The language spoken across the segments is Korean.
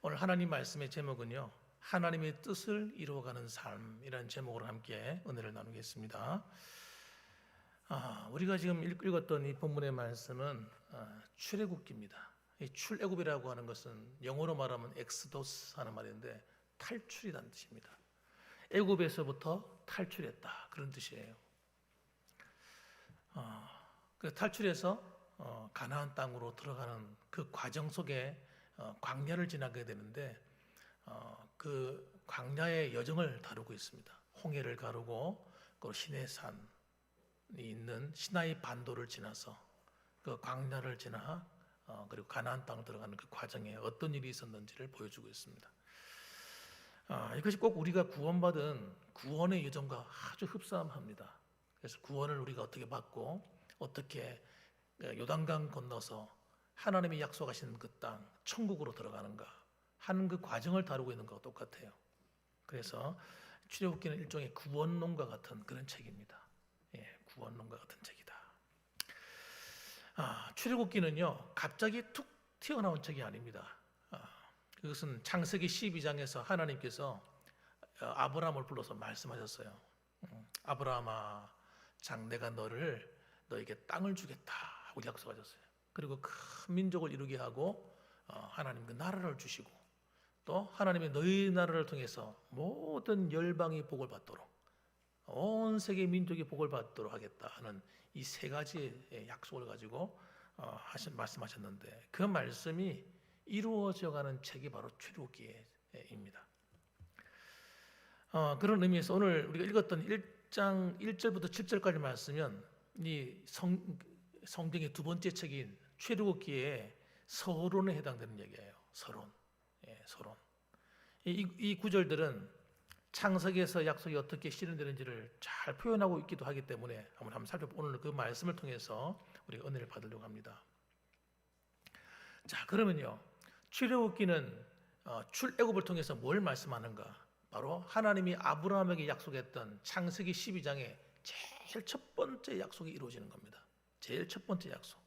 오늘 하나님 말씀의 제목은요, 하나님의 뜻을 이루어가는 삶이라는 제목으로 함께 은혜를 나누겠습니다. 우리가 지금 읽었던 이 본문의 말씀은 출애굽기입니다. 이 출애굽이라고 하는 것은 영어로 말하면 엑스도스 하는 말인데 탈출이라는 뜻입니다. 애굽에서부터 탈출했다, 그런 뜻이에요. 그 탈출해서 가나안 땅으로 들어가는 그 과정 속에 광야를 지나게 되는데 그 광야의 여정을 다루고 있습니다. 홍해를 가르고 그 시내산이 있는 시나이 반도를 지나서 그 광야를 지나 그리고 가나안 땅으로 들어가는 그 과정에 어떤 일이 있었는지를 보여주고 있습니다. 이것이 꼭 우리가 구원받은 구원의 여정과 아주 흡사합니다. 그래서 구원을 우리가 어떻게 받고 어떻게 요단강 건너서 하나님이 약속하신 그 땅, 천국으로 들어가는가 하는 그 과정을 다루고 있는 것과 똑같아요. 그래서 출애굽기는 일종의 구원론과 같은 그런 책입니다. 구원론과 같은 책이다. 출애굽기는요, 갑자기 툭 튀어나온 책이 아닙니다. 그것은 창세기 12장에서 하나님께서 아브라함을 불러서 말씀하셨어요. 아브라함아, 장 내가 너에게 땅을 주겠다 하고 약속하셨어요. 그리고 큰 민족을 이루게 하고 하나님 그 나라를 주시고 또 하나님의 너희 나라를 통해서 모든 열방이 복을 받도록 온 세계 민족이 복을 받도록 하겠다 하는 이 세 가지의 약속을 가지고 말씀하셨는데 그 말씀이 이루어져가는 책이 바로 출애굽기입니다. 그런 의미에서 오늘 우리가 읽었던 1장 1절부터 7절까지 말씀은 이 성경의 두 번째 책인 출애굽기의 서론에 해당되는 얘기예요. 서론. 서론. 이 구절들은 창세기에서 약속이 어떻게 실현되는지를 잘 표현하고 있기도 하기 때문에 한번 살펴보고 오늘 그 말씀을 통해서 우리가 은혜를 받으려고 합니다. 자, 그러면요, 출애굽기는 출애굽을 통해서 뭘 말씀하는가? 바로 하나님이 아브라함에게 약속했던 창세기 12장의 제일 첫 번째 약속이 이루어지는 겁니다. 제일 첫 번째 약속.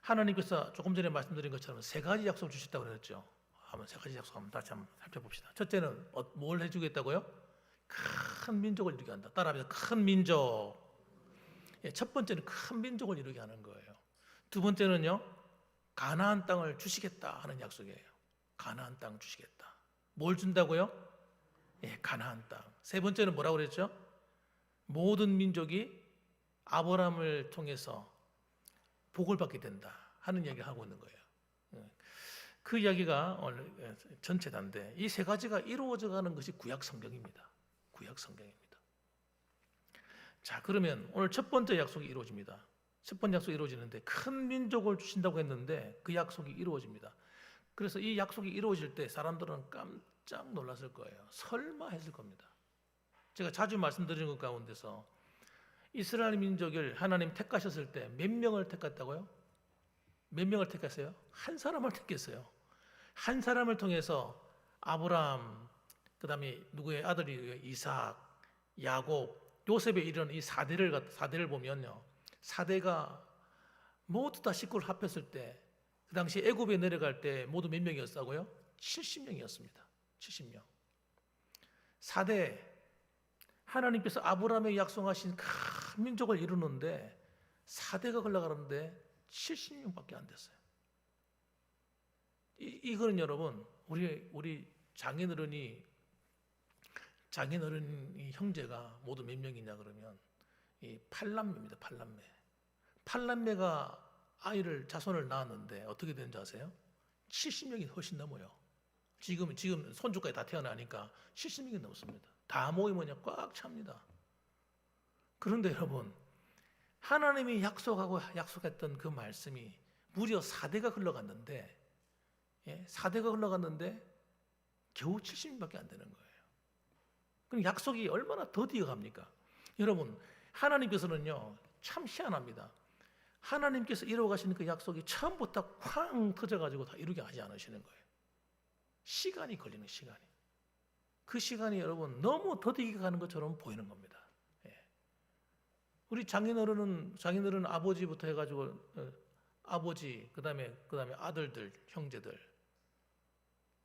하나님께서 조금 전에 말씀드린 것처럼 세 가지 약속을 주셨다고 그랬죠. 한번 세 가지 약속 한번 다시 한번 살펴봅시다. 첫째는 뭘 해주겠다고요? 큰 민족을 이루게 한다. 따라합니다. 큰 민족. 첫 번째는 큰 민족을 이루게 하는 거예요. 두 번째는요, 가나안 땅을 주시겠다 하는 약속이에요. 가나안 땅 주시겠다. 뭘 준다고요? 가나안 땅. 세 번째는 뭐라고 그랬죠? 모든 민족이 아브라함을 통해서 복을 받게 된다 하는 이야기를 하고 있는 거예요. 그 이야기가 오늘 전체단데 이 세 가지가 이루어져가는 것이 구약 성경입니다. 구약 성경입니다. 자, 그러면 오늘 첫 번째 약속이 이루어집니다. 첫 번째 약속이 이루어지는데 큰 민족을 주신다고 했는데 그 약속이 이루어집니다. 그래서 이 약속이 이루어질 때 사람들은 깜짝 놀랐을 거예요. 설마 했을 겁니다. 제가 자주 말씀드리는 것 가운데서 이스라엘 민족을 하나님 택하셨을 때 몇 명을 택했다고요? 몇 명을 택했어요? 한 사람을 택했어요. 한 사람을 통해서 아브라함, 그 다음에 누구의 아들이 이삭, 야곱, 요셉에 이르는 이 4대를 보면요, 4대가 모두 다 식구를 합했을 때 그 당시 애굽에 내려갈 때 모두 몇 명이었다고요? 70명이었습니다. 70명. 4대, 하나님께서 아브라함에게 약속하신 큰 민족을 이루는데 4대가 흘러가는데 70명밖에 안 됐어요. 이거는 여러분, 우리 장인어른이 형제가 모두 몇 명이냐 그러면 이 8남매입니다. 8남매. 8남매가 자손을 낳았는데 어떻게 되는지 아세요? 70명이 훨씬 넘어요. 지금 손주까지 다 태어나니까 70명이 넘습니다. 다 모이면 꽉 찹니다. 그런데 여러분, 하나님이 약속했던 그 말씀이 무려 4대가 흘러갔는데 4대가 흘러갔는데 겨우 70명밖에 안 되는 거예요. 그럼 약속이 얼마나 더디어 갑니까? 여러분, 하나님께서는요, 참 희한합니다. 하나님께서 이루어가시는 그 약속이 처음부터 쾅 터져가지고 다 이루게 하지 않으시는 거예요. 시간이 걸리는 시간이. 그 시간이 여러분 너무 더디게 가는 것처럼 보이는 겁니다. 우리 장인어른은 아버지부터 해가지고 아버지, 그다음에 아들들, 형제들,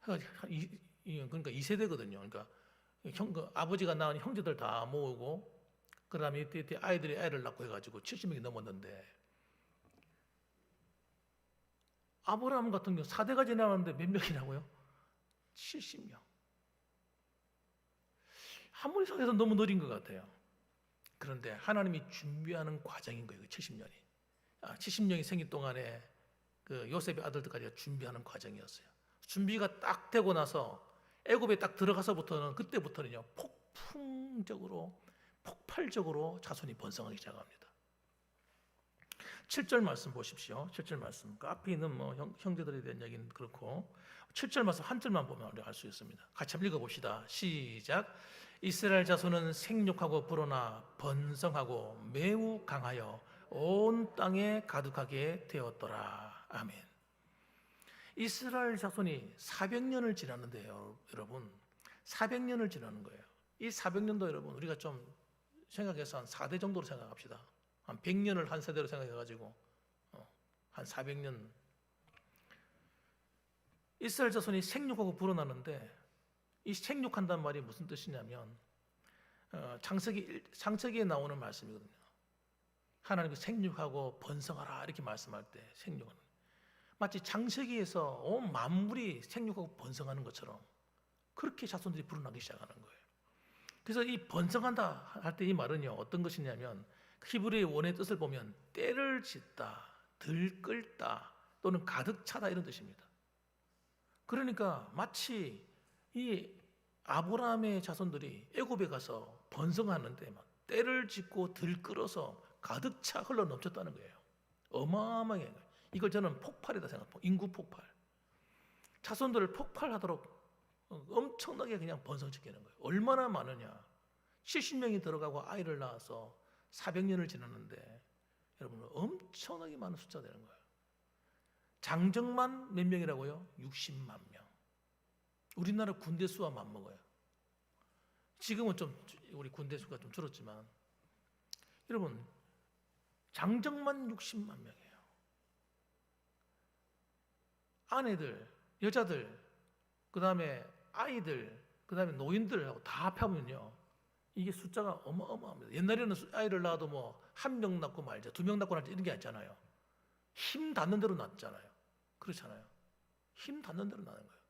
그러니까 2세대거든요. 그러니까 아버지가 낳은 형제들 다 모으고 그다음에 이때 아이들이 애를 낳고 해가지고 70명이 넘었는데 아브라함 같은 경우 4대가 지나는데 몇 명이라고요? 70명. 아무리 생각해도 너무 느린 것 같아요. 그런데 하나님이 준비하는 과정인 거예요. 70년이. 70명이 생긴 동안에 그 요셉의 아들들까지가 준비하는 과정이었어요. 준비가 딱 되고 나서 애굽에 딱 들어가서부터는 그때부터는요 폭발적으로 자손이 번성하기 시작합니다. 7절 말씀 보십시오. 7절 말씀. 그 앞에 있는 뭐 형제들에 대한 얘기는 그렇고 7절 말씀 한 절만 보면 우리가 알 수 있습니다. 같이 한번 읽어봅시다. 시작. 이스라엘 자손은 생육하고 불어나 번성하고 매우 강하여 온 땅에 가득하게 되었더라. 아멘. 이스라엘 자손이 400년을 지났는데요, 여러분. 400년을 지나는 거예요. 이 400년도 여러분 우리가 좀 생각해서 한 4대 정도로 생각합시다. 한 100년을 한 세대로 생각해가지고 한 400년. 이스라엘 자손이 생육하고 불어나는데 이 생육한다는 말이 무슨 뜻이냐면 창세기에 나오는 말씀이거든요. 하나님이 생육하고 번성하라 이렇게 말씀할 때 생육은 마치 창세기에서 온 만물이 생육하고 번성하는 것처럼 그렇게 자손들이 불어나기 시작하는 거예요. 그래서 이 번성한다 할 때 이 말은요 어떤 것이냐면 히브리의 원의 뜻을 보면 때를 짓다, 들끓다 또는 가득 차다 이런 뜻입니다. 그러니까 마치 이 아브라함의 자손들이 애굽에 가서 번성하는데 막 때를 짓고 들끓어서 가득 차 흘러 넘쳤다는 거예요. 어마어마하게. 이걸 저는 폭발이다 생각해요. 인구 폭발. 자손들을 폭발하도록 엄청나게 그냥 번성시키는 거예요. 얼마나 많으냐. 70명이 들어가고 아이를 낳아서 400년을 지났는데 여러분 엄청나게 많은 숫자 되는 거예요. 장정만 몇 명이라고요? 60만 명. 우리나라 군대 수와 맞먹어요. 지금은 좀 우리 군대 수가 좀 줄었지만 여러분 장정만 60만 명이에요. 아내들, 여자들, 그 다음에 아이들, 그 다음에 노인들하고 다 합하면요 이게 숫자가 어마어마합니다. 옛날에는 아이를 낳아도 뭐 한 명 낳고 말자, 2명 낳고 말자 이런 게 아니잖아요. 힘 닿는 대로 낳잖아요. 그렇잖아요. 힘 닿는 대로 낳는 거예요.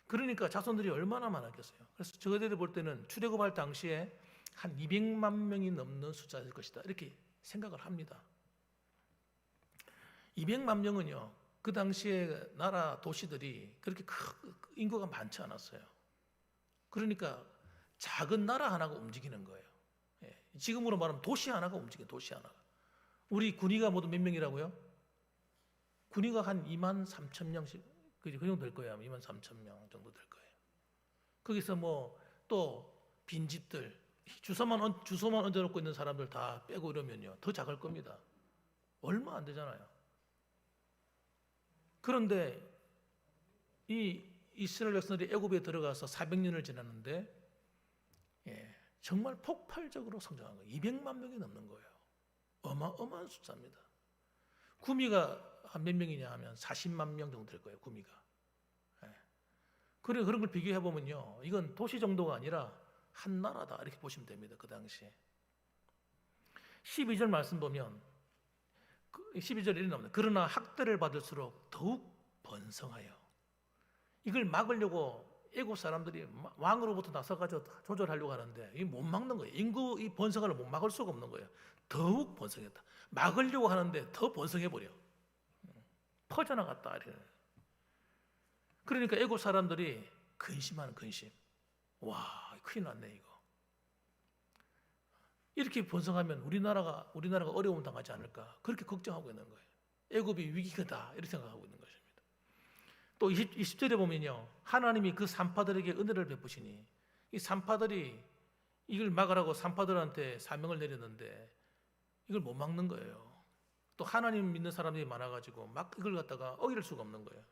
그러니까 자손들이 얼마나 많았겠어요. 그래서 저희들이 볼 때는 출애굽할 당시에 한 200만 명이 넘는 숫자일 것이다 이렇게 생각을 합니다. 200만 명은요 그 당시에 나라 도시들이 그렇게 인구가 많지 않았어요. 그러니까 작은 나라 하나가 움직이는 거예요. 지금으로 말하면 도시 하나가 움직여요. 도시 하나가. 우리 군의가 모두 몇 명이라고요? 군의가 한 2만 3천 명씩 그 정도 될 거예요. 2만 3천 명 정도 될 거예요. 거기서 뭐 또 빈집들 주소만 얹어놓고 있는 사람들 다 빼고 이러면요 더 작을 겁니다. 얼마 안 되잖아요. 그런데 이 이스라엘 백성들이 애굽에 들어가서 400년을 지났는데 정말 폭발적으로 성장한 거예요. 200만 명이 넘는 거예요. 어마어마한 숫자입니다. 구미가 한 몇 명이냐 하면 40만 명 정도 될 거예요. 구미가. 그런 걸 비교해 보면요, 이건 도시 정도가 아니라 한 나라다 이렇게 보시면 됩니다. 그 당시에. 12절 말씀 보면 12절에 이렇게 나옵니다. 그러나 학대를 받을수록 더욱 번성하여. 이걸 막으려고 애국 사람들이 왕으로부터 나서가지고 조절하려고 하는데 이게 못 막는 거예요. 인구 이 번성을 못 막을 수가 없는 거예요. 더욱 번성했다. 막으려고 하는데 더 번성해버려. 퍼져나갔다. 그러니까 애국 사람들이 근심하는 근심. 와, 큰일 났네 이거. 이렇게 번성하면 우리나라가 어려움 당하지 않을까 그렇게 걱정하고 있는 거예요. 애굽이 위기가다 이렇게 생각하고 있는 것입니다. 또 20절에 보면요, 하나님이 그 산파들에게 은혜를 베푸시니 이 산파들이 이걸 막으라고 산파들한테 사명을 내렸는데 이걸 못 막는 거예요. 또 하나님 믿는 사람들이 많아가지고 막 이걸 갖다가 어기를 수가 없는 거예요.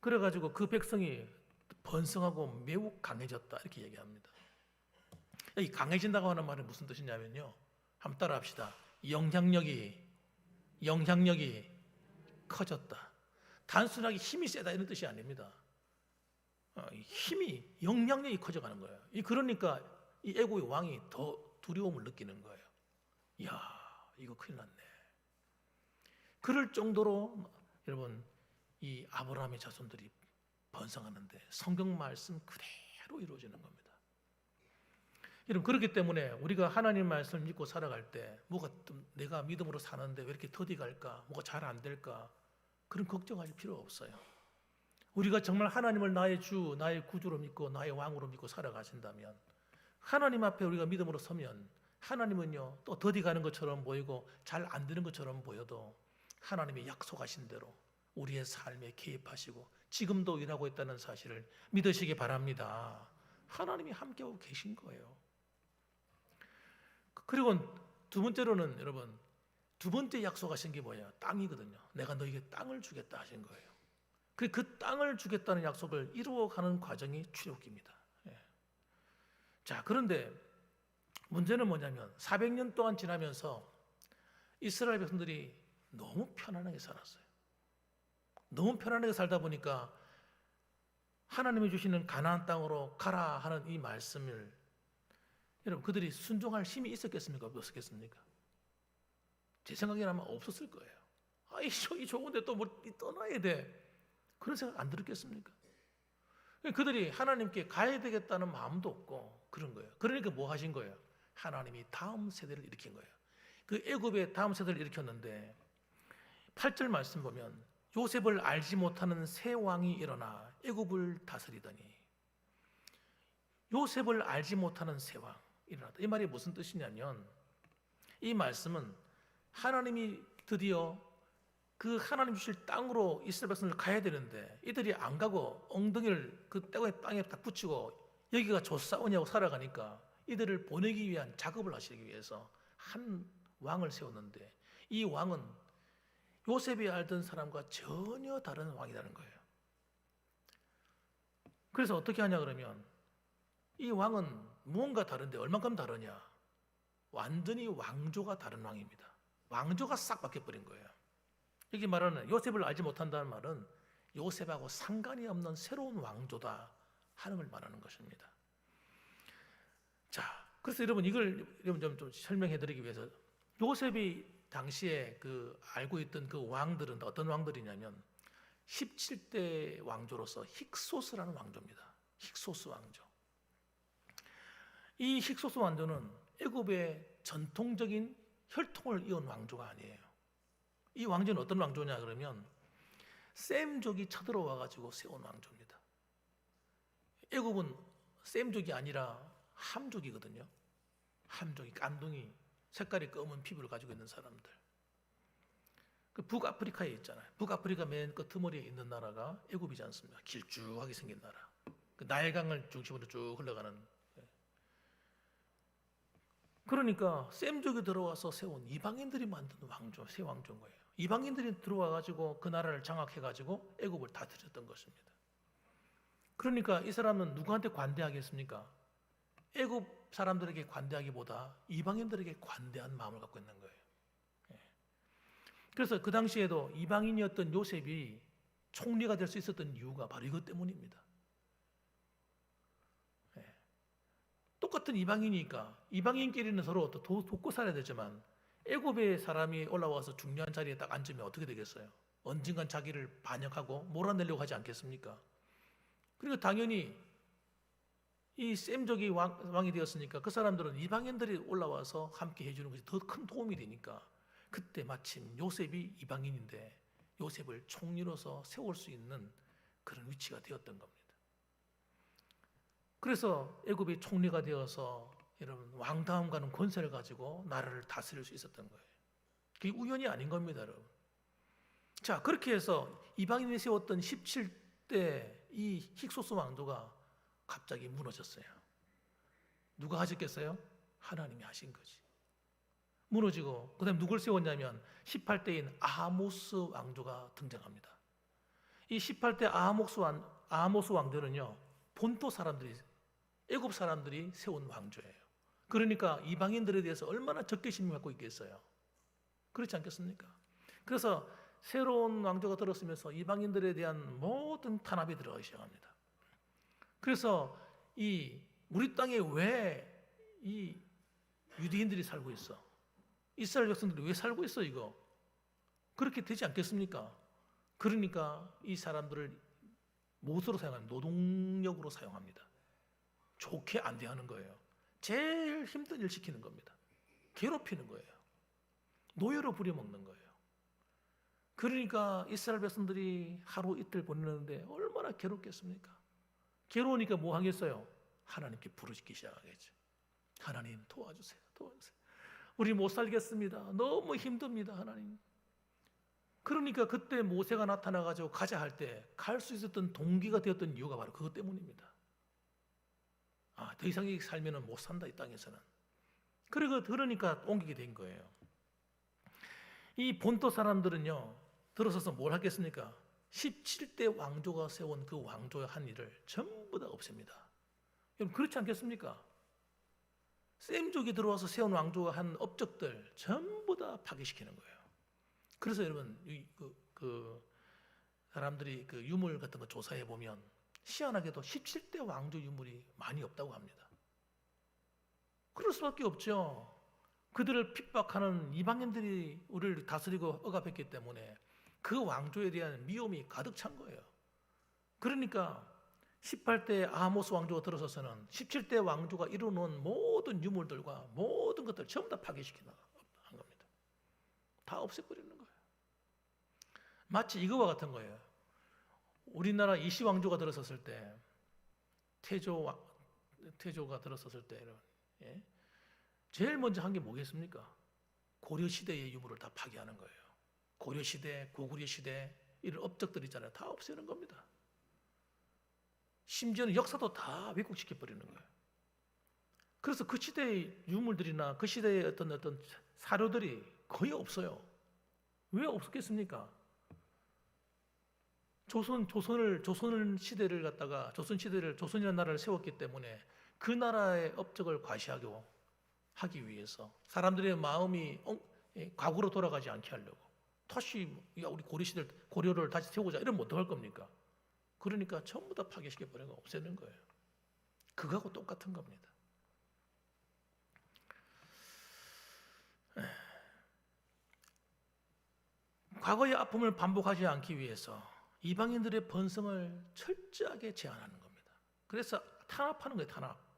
그래가지고 그 백성이 번성하고 매우 강해졌다 이렇게 얘기합니다. 이 강해진다고 하는 말은 무슨 뜻이냐면요, 한번 따라합시다. 영향력이 커졌다. 단순하게 힘이 세다 이런 뜻이 아닙니다. 힘이 영향력이 커져가는 거예요. 그러니까 이 애국의 왕이 더 두려움을 느끼는 거예요. 이야, 이거 큰일 났네. 그럴 정도로 여러분 이 아브라함의 자손들이 번성하는데 성경 말씀 그대로 이루어지는 겁니다. 여러분 그렇기 때문에 우리가 하나님 말씀을 믿고 살아갈 때 뭐가 좀 내가 믿음으로 사는데 왜 이렇게 더디 갈까? 뭐가 잘 안 될까? 그런 걱정하실 필요 없어요. 우리가 정말 하나님을 나의 주, 나의 구주로 믿고 나의 왕으로 믿고 살아가신다면 하나님 앞에 우리가 믿음으로 서면 하나님은요 또 더디 가는 것처럼 보이고 잘 안 되는 것처럼 보여도 하나님이 약속하신 대로 우리의 삶에 개입하시고 지금도 일하고 있다는 사실을 믿으시기 바랍니다. 하나님이 함께하고 계신 거예요. 그리고 두 번째로는 여러분 두 번째 약속하신 게 뭐예요? 땅이거든요. 내가 너에게 땅을 주겠다 하신 거예요. 그 땅을 주겠다는 약속을 이루어가는 과정이 출애굽기입니다. 자, 그런데 문제는 뭐냐면 400년 동안 지나면서 이스라엘 백성들이 너무 편안하게 살았어요. 너무 편안하게 살다 보니까 하나님이 주시는 가나안 땅으로 가라 하는 이 말씀을 여러분 그들이 순종할 힘이 있었겠습니까? 없었겠습니까? 제 생각에는 아마 없었을 거예요. 이 좋은데 또 뭐 떠나야 돼. 그런 생각 안 들었겠습니까? 그들이 하나님께 가야 되겠다는 마음도 없고 그런 거예요. 그러니까 뭐 하신 거예요? 하나님이 다음 세대를 일으킨 거예요. 그 애굽의 다음 세대를 일으켰는데 8절 말씀 보면 요셉을 알지 못하는 새 왕이 일어나 애굽을 다스리더니 요셉을 알지 못하는 새 왕 일어났다. 이 말이 무슨 뜻이냐면 이 말씀은 하나님이 드디어 그 하나님 주실 땅으로 이스라엘 백성을 가야 되는데 이들이 안 가고 엉덩이를 그 땅에 딱 붙이고 여기가 좋사오냐고 살아가니까 이들을 보내기 위한 작업을 하시기 위해서 한 왕을 세웠는데 이 왕은 요셉이 알던 사람과 전혀 다른 왕이라는 거예요. 그래서 어떻게 하냐 그러면 이 왕은 무언가 다른데 얼만큼 다르냐? 완전히 왕조가 다른 왕입니다. 왕조가 싹 바뀌어버린 거예요. 여기 말하는 요셉을 알지 못한다는 말은 요셉하고 상관이 없는 새로운 왕조다 하는 걸 말하는 것입니다. 자, 그래서 여러분 이걸 좀 설명해 드리기 위해서 요셉이 당시에 그 알고 있던 그 왕들은 어떤 왕들이냐면 17대 왕조로서 힉소스라는 왕조입니다. 힉소스 왕조. 이 힉소스 왕조는 애굽의 전통적인 혈통을 이은 왕조가 아니에요. 이 왕조는 어떤 왕조냐 그러면 셈족이 쳐들어와 가지고 세운 왕조입니다. 애굽은 셈족이 아니라 함족이거든요. 함족이 깐둥이 색깔이 검은 피부를 가지고 있는 사람들. 그 북아프리카에 있잖아요. 북아프리카 맨 끝머리에 있는 나라가 애굽이지 않습니까? 길쭉하게 생긴 나라. 그 나일강을 중심으로 쭉 흘러가는. 그러니까 셈족이 들어와서 세운 이방인들이 만든 왕조, 새 왕조인 거예요. 이방인들이 들어와 가지고 그 나라를 장악해 가지고 애굽을 다스렸던 것입니다. 그러니까 이 사람은 누구한테 관대하겠습니까? 애굽 사람들에게 관대하기보다 이방인들에게 관대한 마음을 갖고 있는 거예요. 그래서 그 당시에도 이방인이었던 요셉이 총리가 될 수 있었던 이유가 바로 이것 때문입니다. 똑같은 이방인이니까 이방인끼리는 서로 또 돕고 살아야 되지만 애굽의 사람이 올라와서 중요한 자리에 딱 앉으면 어떻게 되겠어요? 언젠간 자기를 반역하고 몰아내려고 하지 않겠습니까? 그리고 당연히 이 셈족이 왕이 되었으니까 그 사람들은 이방인들이 올라와서 함께 해주는 것이 더 큰 도움이 되니까 그때 마침 요셉이 이방인인데 요셉을 총리로서 세울 수 있는 그런 위치가 되었던 겁니다. 그래서 애굽이 총리가 되어서 여러분 왕다움과는 권세를 가지고 나라를 다스릴 수 있었던 거예요. 그게 우연이 아닌 겁니다, 여러분. 자, 그렇게 해서 이방인이 세웠던 17대 이 힉소스 왕조가 갑자기 무너졌어요. 누가 하셨겠어요? 하나님이 하신 거지. 무너지고 그다음에 누굴 세웠냐면 18대인 아모스 왕조가 등장합니다. 이 18대 아모스 왕조는요 본토 사람들이 애굽 사람들이 세운 왕조예요. 그러니까 이방인들에 대해서 얼마나 적개심을 갖고 있겠어요. 그렇지 않겠습니까? 그래서 새로운 왕조가 들었으면서 이방인들에 대한 모든 탄압이 들어가기 시작합니다. 그래서 이 우리 땅에 왜 이 유대인들이 살고 있어? 이스라엘 백성들이 왜 살고 있어 이거? 그렇게 되지 않겠습니까? 그러니까 이 사람들을 무엇으로 사용하냐? 노동력으로 사용합니다. 좋게 안 대하는 거예요. 제일 힘든 일 시키는 겁니다. 괴롭히는 거예요. 노예로 부려먹는 거예요. 그러니까 이스라엘 백성들이 하루 이틀 보내는데 얼마나 괴롭겠습니까? 괴로우니까 뭐 하겠어요? 하나님께 부르짖기 시작하겠죠. 하나님 도와주세요. 도와주세요. 우리 못 살겠습니다. 너무 힘듭니다. 하나님. 그러니까 그때 모세가 나타나가지고 가자 할 때 갈 수 있었던 동기가 되었던 이유가 바로 그것 때문입니다. 더 이상 이 살면은 못 산다 이 땅에서는. 그러니까 옮기게 된 거예요. 이 본토 사람들은요 들어서서 뭘 하겠습니까? 17대 왕조가 세운 그 왕조의 한 일을 전부 다 없앱니다. 여러분 그렇지 않겠습니까? 셈족이 들어와서 세운 왕조가 한 업적들 전부 다 파괴시키는 거예요. 그래서 여러분 그 사람들이 그 유물 같은 거 조사해 보면 희한하게도 17대 왕조 유물이 많이 없다고 합니다. 그럴 수밖에 없죠. 그들을 핍박하는 이방인들이 우리를 다스리고 억압했기 때문에 그 왕조에 대한 미움이 가득 찬 거예요. 그러니까 18대 아모스 왕조가 들어서서는 17대 왕조가 이루어놓은 모든 유물들과 모든 것들 전부 다 파괴시키는 겁니다. 다 없애버리는 거예요. 마치 이거와 같은 거예요. 우리나라 이시 왕조가 들어섰을 때 태조가 들어섰을 때 제일 먼저 한 게 뭐겠습니까? 고려 시대의 유물을 다 파괴하는 거예요. 고려 시대, 고구려 시대 이런 업적들 있잖아요. 다 없애는 겁니다. 심지어는 역사도 다 왜곡시켜 버리는 거예요. 그래서 그 시대의 유물들이나 그 시대의 어떤 사료들이 거의 없어요. 왜 없었겠습니까? 조선 시대를 갖다가 조선이라는 나라를 세웠기 때문에 그 나라의 업적을 과시하기 위해서 사람들의 마음이 과거로 돌아가지 않게 하려고 다시 우리 고려를 다시 세우자 이러면 어떡할 겁니까? 그러니까 전부 다 파괴시켜 버리고 없애는 거예요. 그거하고 똑같은 겁니다. 과거의 아픔을 반복하지 않기 위해서 이방인들의 번성을 철저하게 제한하는 겁니다. 그래서 탄압하는 거예요. 탄압.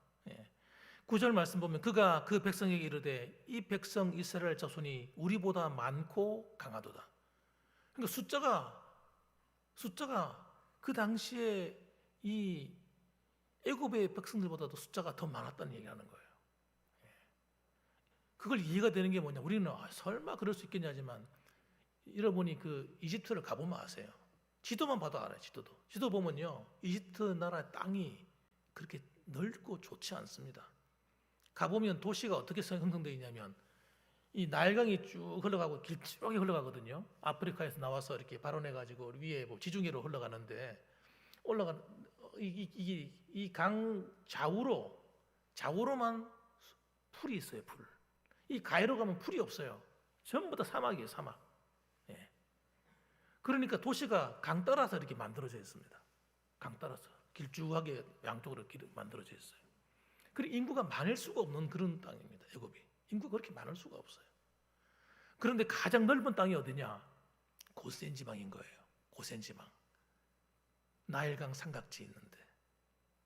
9절 말씀 보면 그가 그 백성에게 이르되 이 백성 이스라엘 자손이 우리보다 많고 강하도다. 그러니까 숫자가 그 당시에 이 애굽의 백성들보다도 숫자가 더 많았다는 얘기하는 거예요. 그걸 이해가 되는 게 뭐냐? 우리는 설마 그럴 수 있겠냐지만 여러분이 그 이집트를 가보면 아세요. 지도만 봐도 알아요. 지도 보면요 이집트 나라 땅이 그렇게 넓고 좋지 않습니다. 가보면 도시가 어떻게 형성되어 있냐면 이 나일강이 쭉 흘러가고 길쭉하게 흘러가거든요. 아프리카에서 나와서 이렇게 발원해가지고 위에 뭐 지중해로 흘러가는데 이 강 좌우로만 풀이 있어요. 풀. 이 가해로 가면 풀이 없어요. 전부 다 사막이에요. 사막. 그러니까 도시가 강 따라서 이렇게 만들어져 있습니다. 강 따라서 길쭉하게 양쪽으로 만들어져 있어요. 그리고 인구가 많을 수가 없는 그런 땅입니다. 애굽이. 인구가 그렇게 많을 수가 없어요. 그런데 가장 넓은 땅이 어디냐? 고센 지방인 거예요. 고센 지방. 나일강 삼각지 있는데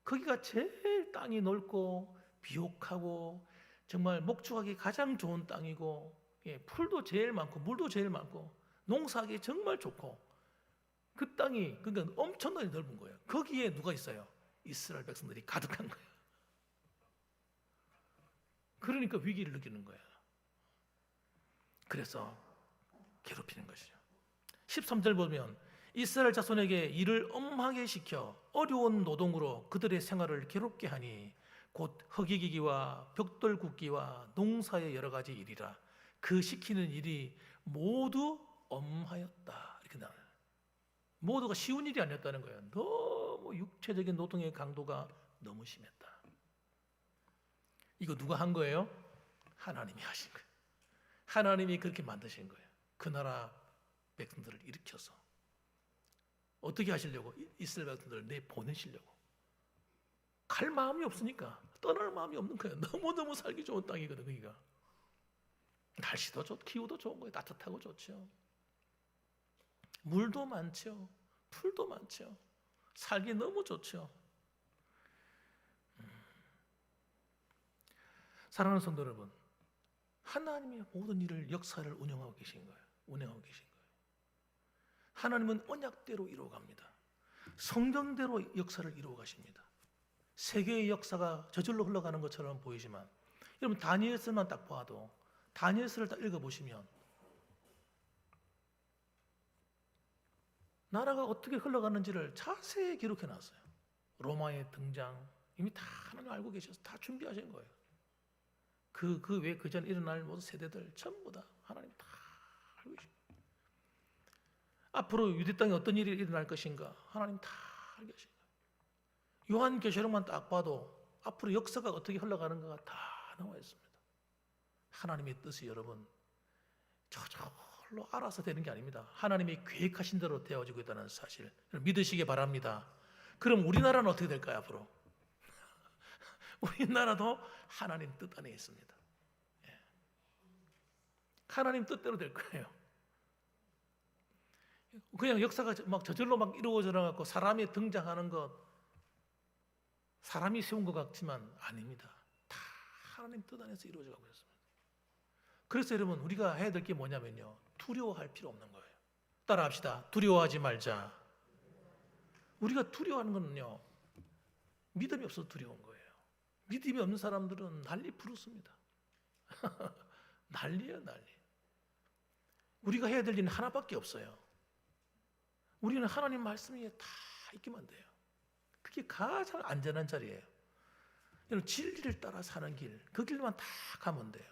거기가 제일 땅이 넓고 비옥하고 정말 목축하기 가장 좋은 땅이고 풀도 제일 많고 물도 제일 많고 농사하기 정말 좋고 그 땅이 그러니까 엄청나게 넓은 거예요. 거기에 누가 있어요? 이스라엘 백성들이 가득한 거예요. 그러니까 위기를 느끼는 거예요. 그래서 괴롭히는 것이죠. 13절 보면 이스라엘 자손에게 일을 엄하게 시켜 어려운 노동으로 그들의 생활을 괴롭게 하니 곧 흙이기기와 벽돌 굽기와 농사의 여러 가지 일이라 그 시키는 일이 모두 엄하였다. 이렇게 나와요. 모두가 쉬운 일이 아니었다는 거예요. 너무 육체적인 노동의 강도가 너무 심했다. 이거 누가 한 거예요? 하나님이 하신 거예요. 하나님이 그렇게 만드신 거예요. 그 나라 백성들을 일으켜서 어떻게 하시려고? 이스라엘 백성들을 내보내시려고. 갈 마음이 없으니까, 떠날 마음이 없는 거예요. 너무너무 살기 좋은 땅이거든 거기가. 날씨도 좋고 기후도 좋은 거예요. 따뜻하고 좋죠. 물도 많죠. 풀도 많죠. 살기 너무 좋죠. 사랑하는 성도 여러분, 하나님이 모든 일을, 역사를 운영하고 계신 거예요. 운영하고 계신 거예요. 하나님은 언약대로 이루어갑니다. 성경대로 역사를 이루어 가십니다. 세계의 역사가 저절로 흘러가는 것처럼 보이지만, 여러분 다니엘서만 딱 봐도, 다니엘서를 딱 읽어보시면 나라가 어떻게 흘러가는지를 자세히 기록해 놨어요. 로마의 등장 이미 다 하나님 알고 계셔서 다 준비하신 거예요. 그 외 그 전 일어날 모든 세대들 전부 다 하나님 다 알고 계십니다. 앞으로 유대 땅에 어떤 일이 일어날 것인가 하나님 다 알고 계신 거예요. 요한계시록만 딱 봐도 앞으로 역사가 어떻게 흘러가는가가 다 나와 있습니다. 하나님의 뜻이 여러분 저절로 알아서 되는 게 아닙니다. 하나님이 계획하신 대로 되어지고 있다는 사실 믿으시기 바랍니다. 그럼 우리나라는 어떻게 될까요 앞으로? 우리나라도 하나님 뜻 안에 있습니다. 하나님 뜻대로 될 거예요. 그냥 역사가 막 저절로 막 이루어져 갖고 사람이 등장하는 것, 사람이 세운 것 같지만 아닙니다. 다 하나님 뜻 안에서 이루어져 가고 있습니다. 그래서 여러분 우리가 해야 될 게 뭐냐면요, 두려워할 필요 없는 거예요. 따라합시다. 두려워하지 말자. 우리가 두려워하는 거는요, 믿음이 없어서 두려운 거예요. 믿음이 없는 사람들은 난리 부르습니다. 난리예요, 난리. 우리가 해야 될 일은 하나밖에 없어요. 우리는 하나님 말씀이 다 있기만 돼요. 그게 가장 안전한 자리예요. 여러분 진리를 따라 사는 길, 그 길만 다 가면 돼요.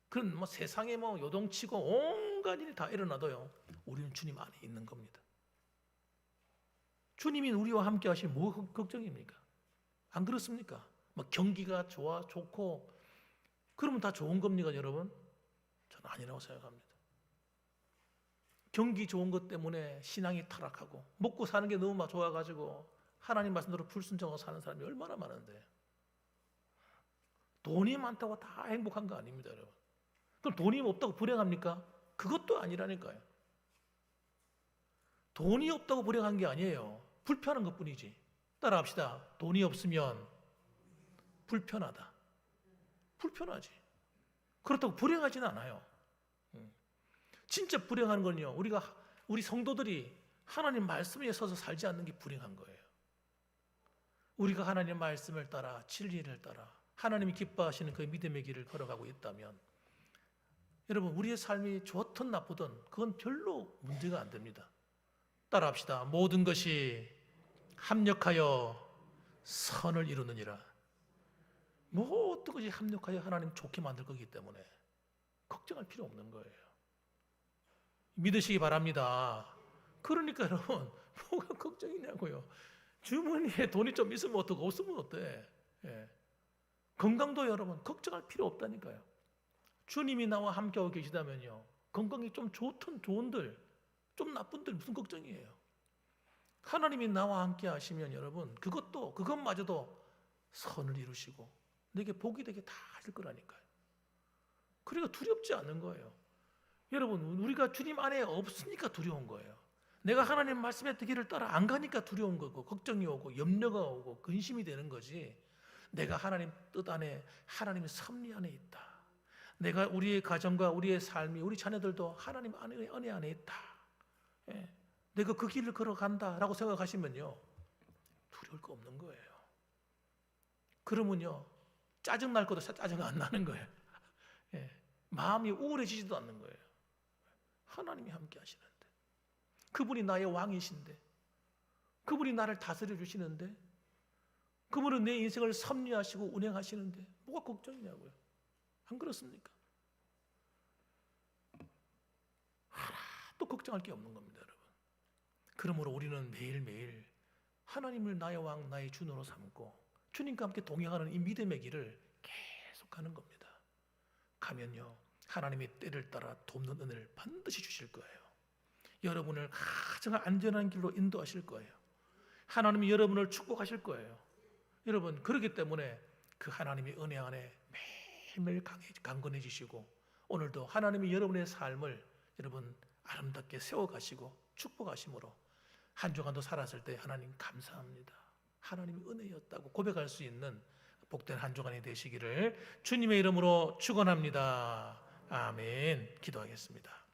그런 뭐 세상에 뭐 요동치고 온갖 일이 다 일어나도요, 우리는 주님 안에 있는 겁니다. 주님이 우리와 함께 하시면 뭐 걱정입니까? 안 그렇습니까? 뭐 경기가 좋고 그러면 다 좋은 겁니까 여러분? 저는 아니라고 생각합니다. 경기 좋은 것 때문에 신앙이 타락하고 먹고 사는 게 너무 좋아가지고 하나님 말씀대로 불순종하고 사는 사람이 얼마나 많은데, 돈이 많다고 다 행복한 거 아닙니다 여러분. 그럼 돈이 없다고 불행합니까? 그것도 아니라니까요. 돈이 없다고 불행한 게 아니에요. 불편한 것뿐이지. 따라합시다. 돈이 없으면 불편하다. 불편하지. 그렇다고 불행하지는 않아요. 진짜 불행한 건요, 우리 성도들이 하나님 말씀 위에 서서 살지 않는 게 불행한 거예요. 우리가 하나님 말씀을 따라 진리를 따라 하나님이 기뻐하시는 그 믿음의 길을 걸어가고 있다면 여러분 우리의 삶이 좋든 나쁘든 그건 별로 문제가 안 됩니다. 따라합시다. 모든 것이 합력하여 선을 이루느니라. 모든 것이 합력하여 하나님 좋게 만들 거기 때문에 걱정할 필요 없는 거예요. 믿으시기 바랍니다. 그러니까 여러분 뭐가 걱정이냐고요. 주머니에 돈이 좀 있으면 어떡해, 없으면 어때? 예. 건강도 여러분 걱정할 필요 없다니까요. 주님이 나와 함께하고 계시다면요, 건강이 좀 좋든 좋은들 좀 나쁜들 무슨 걱정이에요. 하나님이 나와 함께 하시면 여러분 그것마저도 선을 이루시고 내게 복이 되게 다 하실 거라니까요. 그러니까 두렵지 않는 거예요. 여러분 우리가 주님 안에 없으니까 두려운 거예요. 내가 하나님 말씀의 길을 따라 안 가니까 두려운 거고 걱정이 오고 염려가 오고 근심이 되는 거지, 내가 하나님 뜻 안에 하나님의 섭리 안에 있다, 내가 우리의 가정과 우리의 삶이 우리 자녀들도 하나님 안에 은혜 안에 있다, 예. 내가 그 길을 걸어간다라고 생각하시면요 두려울 거 없는 거예요. 그러면요 짜증 날 것도 짜증 안 나는 거예요. 예. 마음이 우울해지지도 않는 거예요. 하나님이 함께 하시는데, 그분이 나의 왕이신데, 그분이 나를 다스려 주시는데, 그분은 내 인생을 섭리하시고 운행하시는데 뭐가 걱정이냐고요. 안 그렇습니까? 하나도 걱정할 게 없는 겁니다 여러분. 그러므로 우리는 매일매일 하나님을 나의 왕, 나의 주노로 삼고 주님과 함께 동행하는 이 믿음의 길을 계속 가는 겁니다. 가면요 하나님의 때를 따라 돕는 은혜를 반드시 주실 거예요. 여러분을 가장 안전한 길로 인도하실 거예요. 하나님이 여러분을 축복하실 거예요. 여러분 그렇기 때문에 그 하나님의 은혜 안에 매일매일 강건해지시고 오늘도 하나님이 여러분의 삶을 여러분 아름답게 세워가시고 축복하심으로 한 주간도 살았을 때 하나님 감사합니다, 하나님의 은혜였다고 고백할 수 있는 복된 한 주간이 되시기를 주님의 이름으로 축원합니다. 아멘. 기도하겠습니다.